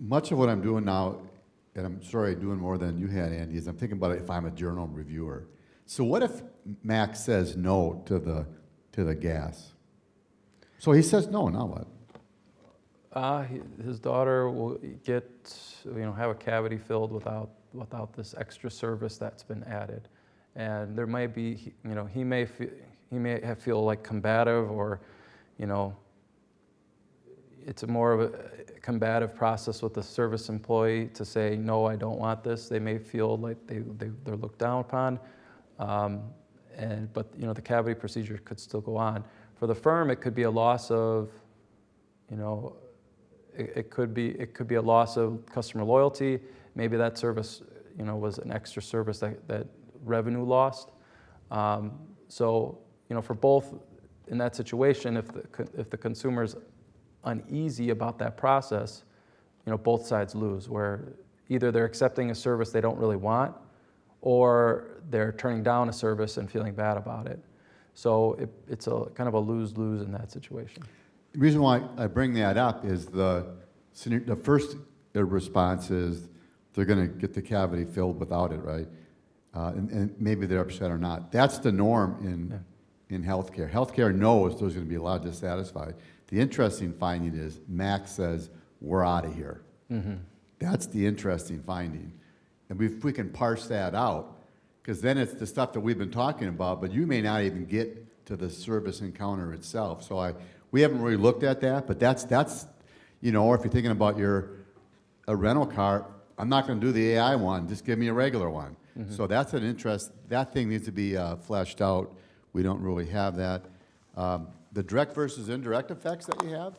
much of what I'm doing now, and I'm sorry, doing more than you had, Andy, is I'm thinking about it if I'm a journal reviewer. So what if Max says no to the gas? So he says no, now what? His daughter will have a cavity filled without this extra service that's been added, and there might be, he may feel like combative, or, it's a more of a combative process with the service employee to say, no, I don't want this. They may feel like they're looked down upon, but the cavity procedure could still go on. For the firm, it could be a loss of, it could be a loss of customer loyalty. Maybe that service, was an extra service that revenue lost. So, for both in that situation, if the consumer's uneasy about that process, both sides lose, where either they're accepting a service they don't really want, or they're turning down a service and feeling bad about it. So it's a kind of a lose-lose in that situation. The reason why I bring that up is the first response is they're going to get the cavity filled without it, right? And maybe they're upset or not. That's the norm in healthcare. Healthcare knows there's going to be a lot of dissatisfied. The interesting finding is Max says, we're out of here. Mm-hmm. That's the interesting finding. And if we can parse that out, Because then it's the stuff that we've been talking about, but you may not even get to the service encounter itself. So we haven't really looked at that, but that's you know, or if you're thinking about a rental car, I'm not going to do the AI one, just give me a regular one. So that's an interest, that thing needs to be fleshed out. We don't really have that. The direct versus indirect effects that you have,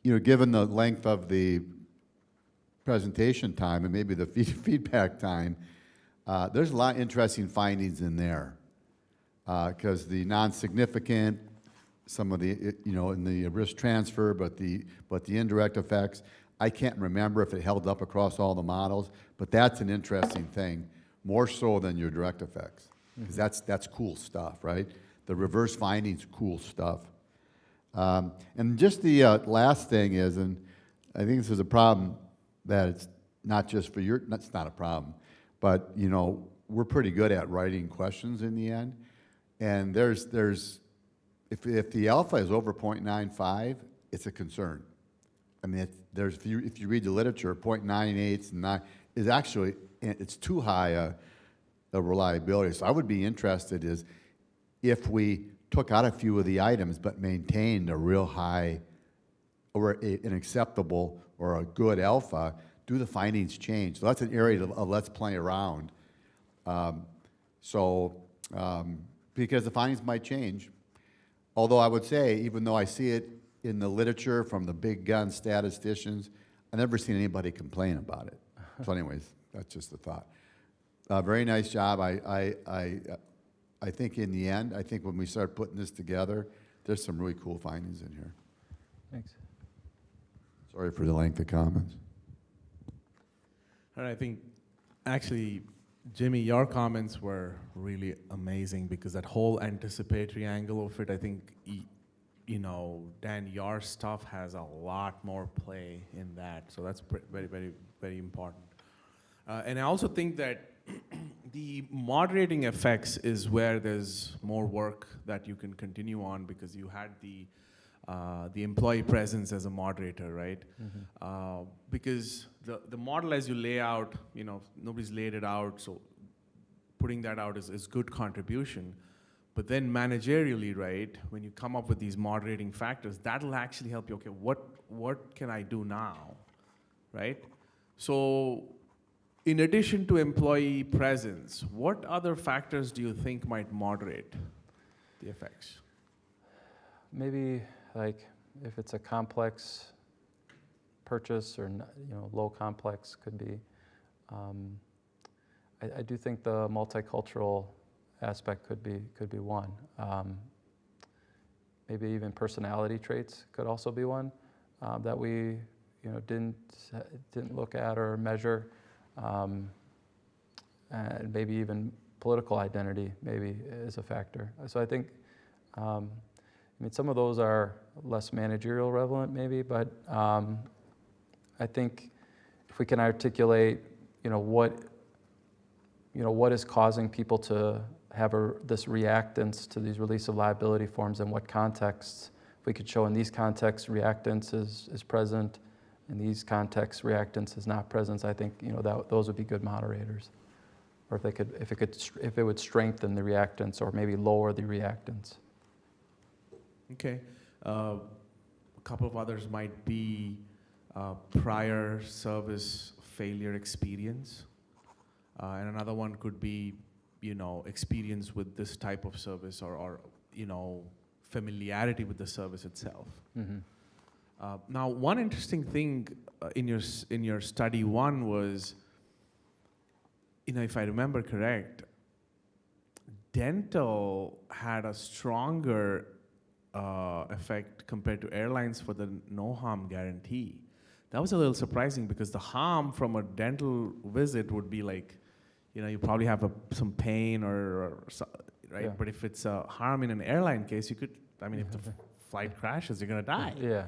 you know, given the length of the presentation time and maybe the feedback time, there's a lot of interesting findings in there. Because the non-significant, some of the, you know, in the risk transfer, but the indirect effects, I can't remember if it held up across all the models, but that's an interesting thing, more so than your direct effects, because that's cool stuff, right? The reverse findings, cool stuff. And just the last thing is, and I think this is a problem that it's not just for your, that's not a problem, but you know, we're pretty good at writing questions in the end, and if the alpha is over 0.95, it's a concern. I mean, if you read the literature, 0.98 and 9 is actually, it's too high a reliability. So I would be interested is if we took out a few of the items but maintained a real high or an acceptable or a good alpha, do the findings change? So that's an area of let's play around. Because the findings might change. Although I would say, even though I see it in the literature from the big gun statisticians, I've never seen anybody complain about it. So anyways, that's just a thought. Very nice job. I think in the end, I think when we start putting this together, there's some really cool findings in here. Thanks. Sorry for the length of comments. And I think, actually, Jimmy, your comments were really amazing because that whole anticipatory angle of it, I think, you know, Dan, your stuff has a lot more play in that. So that's very, very, very important. And I also think that the moderating effects is where there's more work that you can continue on because you had the employee presence as a moderator, right? Because the model as you lay out, you know, nobody's laid it out, so putting that out is good contribution. But then managerially, right, when you come up with these moderating factors, that'll actually help you, okay, what can I do now, right? So in addition to employee presence, what other factors do you think might moderate the effects? Maybe like if it's a complex purchase or you know low complex could be. I do think the multicultural aspect could be one. Maybe even personality traits could also be one that we didn't look at or measure, and maybe even political identity maybe is a factor. So I think. I mean, some of those are less managerial relevant, maybe, but I think if we can articulate, what is causing people to have this reactance to these release of liability forms, in what contexts. If we could show in these contexts reactance is present, in these contexts reactance is not present, I think those would be good moderators. Or if it would strengthen the reactance or maybe lower the reactance. Okay. A couple of others might be prior service failure experience. And another one could be, experience with this type of service or familiarity with the service itself. Mm-hmm. Now, one interesting thing in your study one was, if I remember correct, dental had a stronger effect compared to airlines for the no harm guarantee. That was a little surprising because the harm from a dental visit would be like, you probably have some pain or right? Yeah. But if it's a harm in an airline case, if the flight crashes, you're gonna die. Yeah.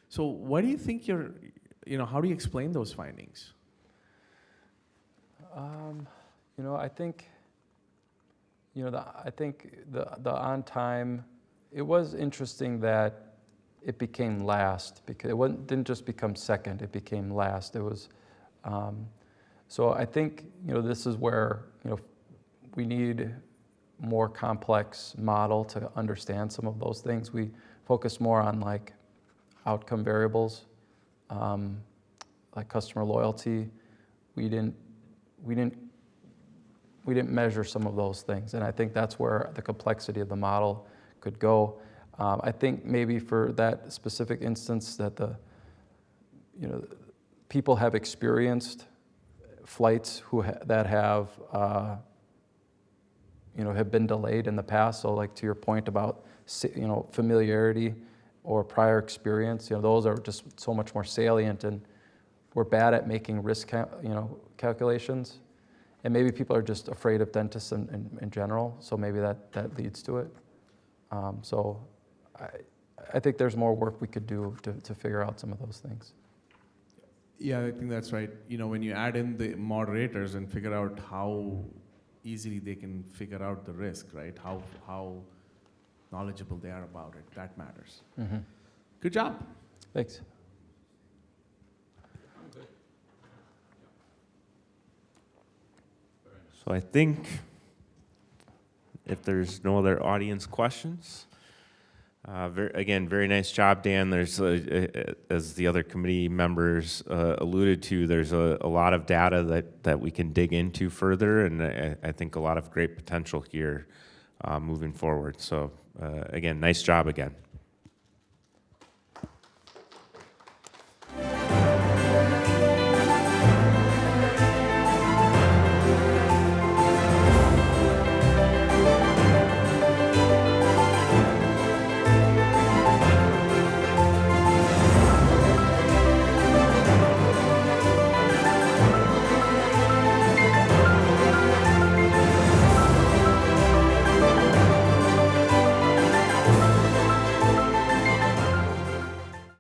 So what do you think how do you explain those findings? I think, the on time. It was interesting that it became last because didn't just become second; it became last. It was So I think, this is where, we need more complex model to understand some of those things. We focus more on like outcome variables, like customer loyalty. We didn't measure some of those things, and I think that's where the complexity of the model could go. I think maybe for that specific instance that people have experienced flights that have been delayed in the past. So like to your point about familiarity or prior experience, those are just so much more salient, and we're bad at making risk calculations. And maybe people are just afraid of dentists in general, so maybe that leads to it. So I think there's more work we could do to figure out some of those things. Yeah, I think that's right. When you add in the moderators and figure out how easily they can figure out the risk, right? How knowledgeable they are about it, that matters. Mm-hmm. Good job. Thanks. So I think if there's no other audience questions, very nice job, Dan. There's, as the other committee members alluded to, there's a lot of data that we can dig into further, and I think a lot of great potential here moving forward. So again, nice job again.